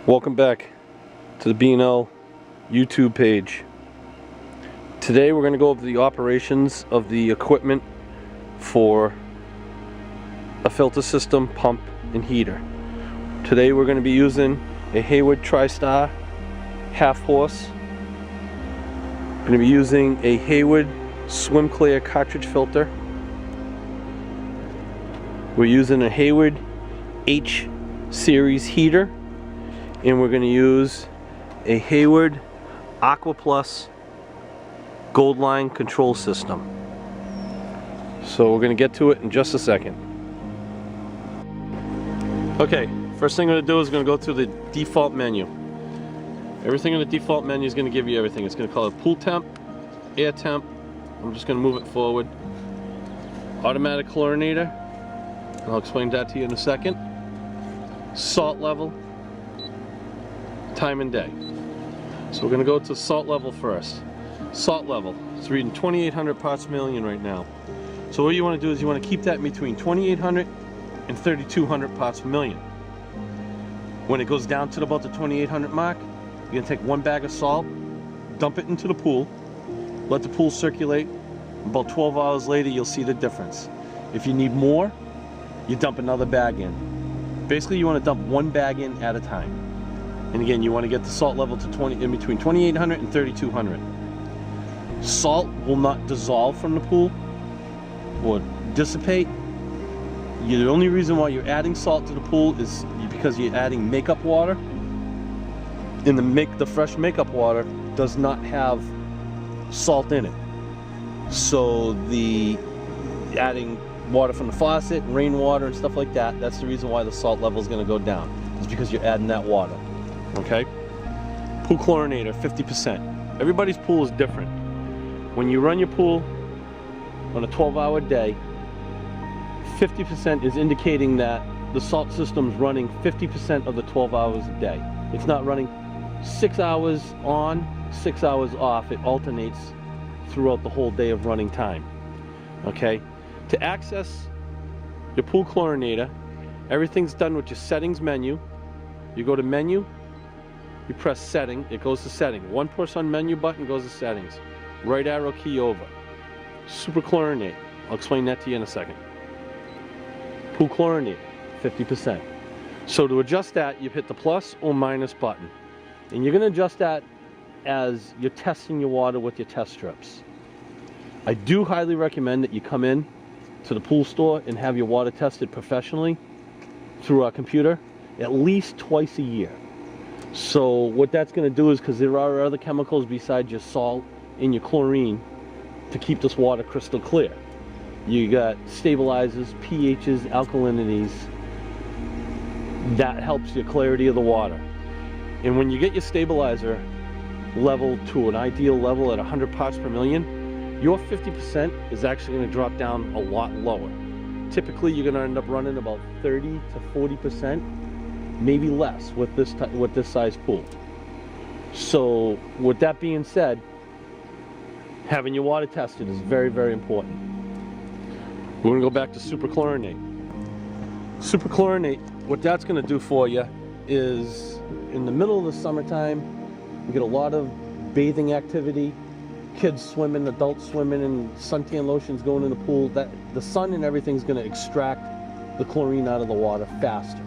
Welcome back to the B&L YouTube page. Today we're going to go over the operations of the equipment for a filter system, pump, and heater. Today we're going to be using a Hayward TriStar half horse. We're going to be using a Hayward Swim Clear cartridge filter. We're using a Hayward H series heater. And we're going to use a Hayward Aqua Plus Gold Line control system. So we're going to get to it in just a second. Okay, first thing I'm going to do is going to go through the default menu. Everything in the default menu is going to give you everything. It's going to call it pool temp, air temp. I'm just going to move it forward. Automatic chlorinator. I'll explain that to you in a second. Salt level. Time and day. So we're going to go to salt level first. Salt level, it's reading 2,800 parts per million right now. So what you want to do is you want to keep that in between 2,800 and 3,200 parts per million. When it goes down to about the 2,800 mark, you're going to take one bag of salt, dump it into the pool, let the pool circulate. About 12 hours later you'll see the difference. If you need more, you dump another bag in. Basically you want to dump one bag in at a time. And again, you want to get the salt level to in between 2,800 and 3,200. Salt will not dissolve from the pool or dissipate. The only reason why you're adding salt to the pool is because you're adding makeup water. And the fresh makeup water does not have salt in it. So the adding water from the faucet, rainwater and stuff like that, that's the reason why the salt level is going to go down. It's because you're adding that water. Okay? Pool chlorinator, 50%. Everybody's pool is different. When you run your pool on a 12-hour day, 50% is indicating that the salt system's running 50% of the 12 hours a day. It's not running 6 hours on, 6 hours off. It alternates throughout the whole day of running time. Okay? To access your pool chlorinator, everything's done with your settings menu. You go to menu, you press setting, it goes to setting. One push on menu button goes to settings. Right arrow key over. Super chlorinate. I'll explain that to you in a second. Pool chlorinate, 50%. So to adjust that, you hit the plus or minus button. And you're going to adjust that as you're testing your water with your test strips. I do highly recommend that you come in to the pool store and have your water tested professionally through our computer at least twice a year. So what that's going to do is, because there are other chemicals besides your salt and your chlorine to keep this water crystal clear. You got stabilizers, pHs, alkalinities. That helps your clarity of the water. And when you get your stabilizer level to an ideal level at 100 parts per million, your 50% is actually going to drop down a lot lower. Typically you're going to end up running about 30 to 40%. Maybe less with this size pool. So with that being said, having your water tested is very, very important. We're going to go back to superchlorinate. Superchlorinate, what that's going to do for you is, in the middle of the summertime, you get a lot of bathing activity, kids swimming, adults swimming, and suntan lotions going in the pool. The sun and everything's going to extract the chlorine out of the water faster.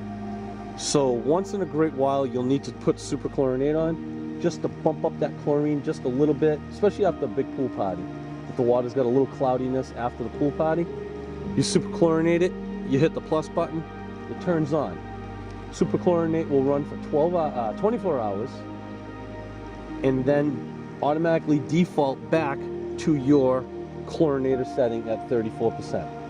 So once in a great while, you'll need to put superchlorinate on just to bump up that chlorine just a little bit, especially after a big pool party. If the water's got a little cloudiness after the pool party, you superchlorinate it, you hit the plus button, it turns on. Superchlorinate will run for 24 hours and then automatically default back to your chlorinator setting at 34%.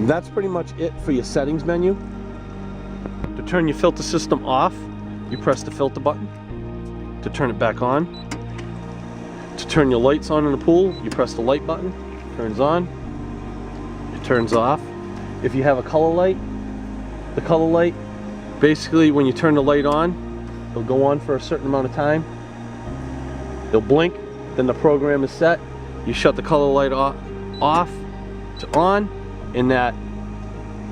That's pretty much it for your settings menu. To turn your filter system off, you press the filter button. To turn it back on. To turn your lights on in the pool, you press the light button. It turns on. It turns off. If you have a color light, the color light, basically when you turn the light on, it'll go on for a certain amount of time. It'll blink, then the program is set. You shut the color light off to on, and that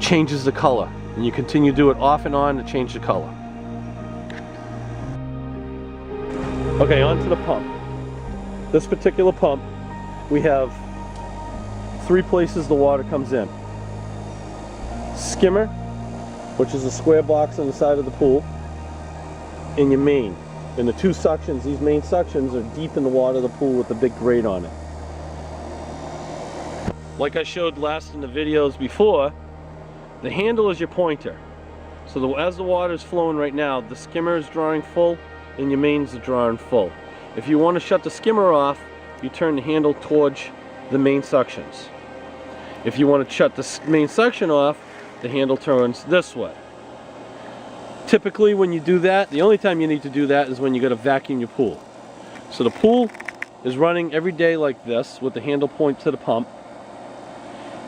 changes the color. And you continue to do it off and on to change the color. Okay, on to the pump. This particular pump, we have 3 places the water comes in. Skimmer, which is a square box on the side of the pool, and your main. And the 2 suctions, these main suctions are deep in the water of the pool with the big grate on it. Like I showed last in the videos before, the handle is your pointer. So as the water is flowing right now, the skimmer is drawing full and your mains are drawing full. If you want to shut the skimmer off, you turn the handle towards the main suctions. If you want to shut the main suction off, the handle turns this way. Typically when you do that, the only time you need to do that is when you got to vacuum your pool. So the pool is running every day like this with the handle point to the pump.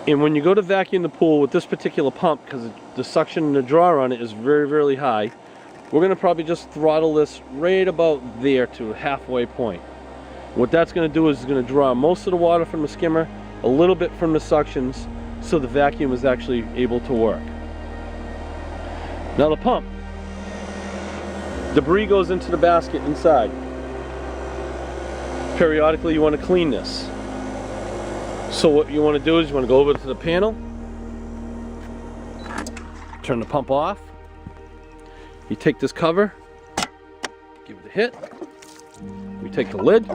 And when you go to vacuum the pool with this particular pump, because the suction and the draw on it is very, very high, we're going to probably just throttle this right about there to a halfway point. What that's going to do is it's going to draw most of the water from the skimmer, a little bit from the suctions, so the vacuum is actually able to work. Now the pump. Debris goes into the basket inside. Periodically you want to clean this. So what you want to do is you want to go over to the panel, turn the pump off, you take this cover, give it a hit, we take the lid,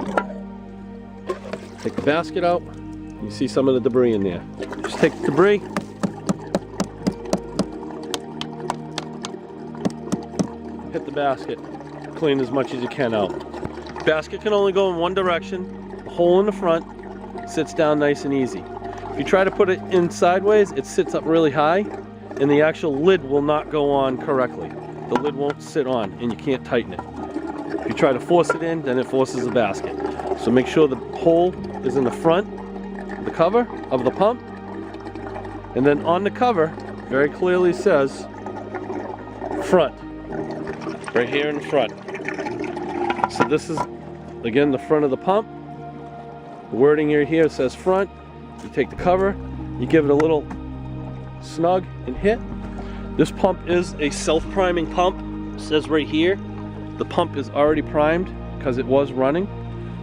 take the basket out, you see some of the debris in there. Just take the debris, hit the basket, clean as much as you can out. Basket can only go in one direction, the hole in the front sits down nice and easy. If you try to put it in sideways, it sits up really high and the actual lid will not go on correctly. The lid won't sit on and you can't tighten it. If you try to force it in, then it forces the basket. So make sure the hole is in the front, the cover of the pump, and then on the cover very clearly says front, right here in front. So this is again the front of the pump. The wording here says front. You take the cover, you give it a little snug and hit. This pump is a self-priming pump. It says right here, the pump is already primed because it was running.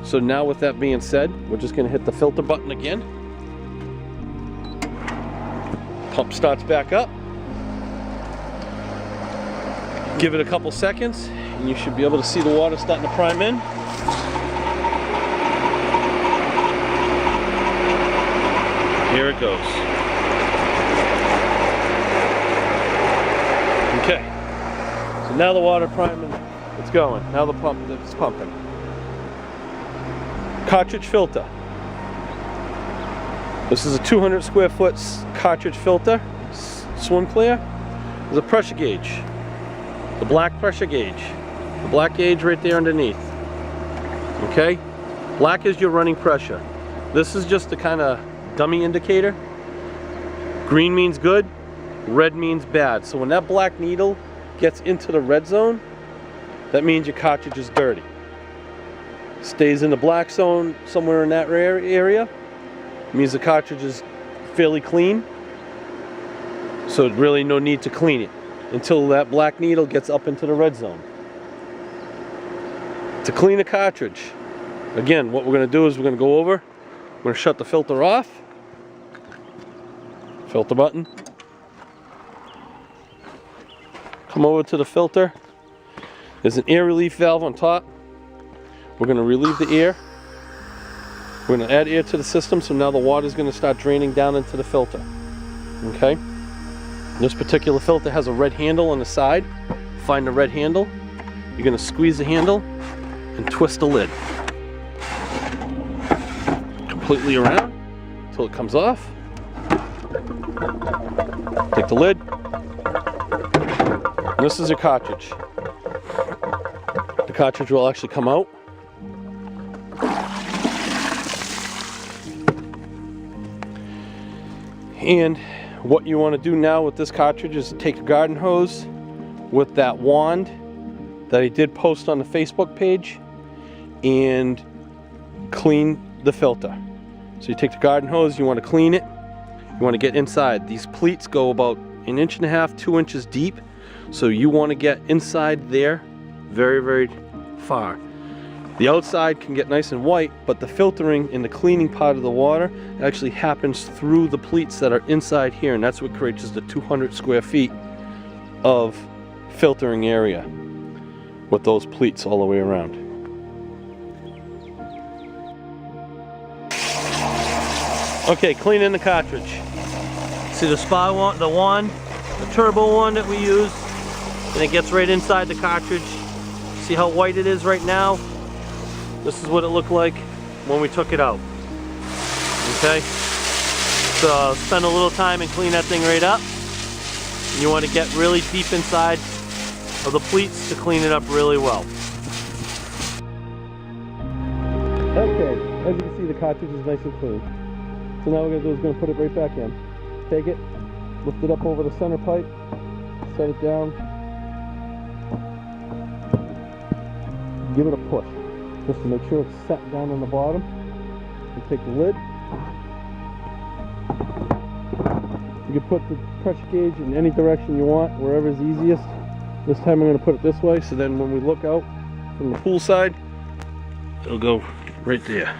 So now with that being said, we're just gonna hit the filter button again. Pump starts back up. Give it a couple seconds and you should be able to see the water starting to prime in. Here it goes. Okay, so now the water priming, it's going. Now the pump is pumping. Cartridge filter. This is a 200 square foot cartridge filter, swim clear. There's a pressure gauge, the black pressure gauge, the black gauge right there underneath. Okay, black is your running pressure. This is just the kind of dummy indicator. Green means good, red means bad. So when that black needle gets into the red zone, that means your cartridge is dirty. Stays in the black zone somewhere in that area, it means the cartridge is fairly clean. So really no need to clean it until that black needle gets up into the red zone. To clean a cartridge, again, what we're going to do is we're going to go over, we're going to shut the filter off. Filter button. Come over to the filter. There's an air relief valve on top. We're going to relieve the air. We're going to add air to the system, so now the water is going to start draining down into the filter. Okay? This particular filter has a red handle on the side. Find the red handle. You're going to squeeze the handle and twist the lid completely around until it comes off. Take the lid. And this is your cartridge. The cartridge will actually come out. And what you want to do now with this cartridge is take a garden hose with that wand that I did post on the Facebook page and clean the filter. So you take the garden hose, you want to clean it, You want to get inside. These pleats go about 1.5 to 2 inches deep, so you want to get inside there very, very far. The outside can get nice and white, but the filtering in the cleaning part of the water actually happens through the pleats that are inside here, and that's what creates the 200 square feet of filtering area with those pleats all the way around. Okay, cleaning the cartridge. See the spa one, the turbo one that we use, and it gets right inside the cartridge. See how white it is right now? This is what it looked like when we took it out. Okay? So spend a little time and clean that thing right up. You want to get really deep inside of the pleats to clean it up really well. Okay, as you can see, the cartridge is nice and clean. So now what we're going to do is going to put it right back in. Take it, lift it up over the center pipe, set it down, give it a push, just to make sure it's set down on the bottom. And take the lid. You can put the pressure gauge in any direction you want, wherever is easiest. This time I'm going to put it this way, so then when we look out from the pool side, it'll go right there.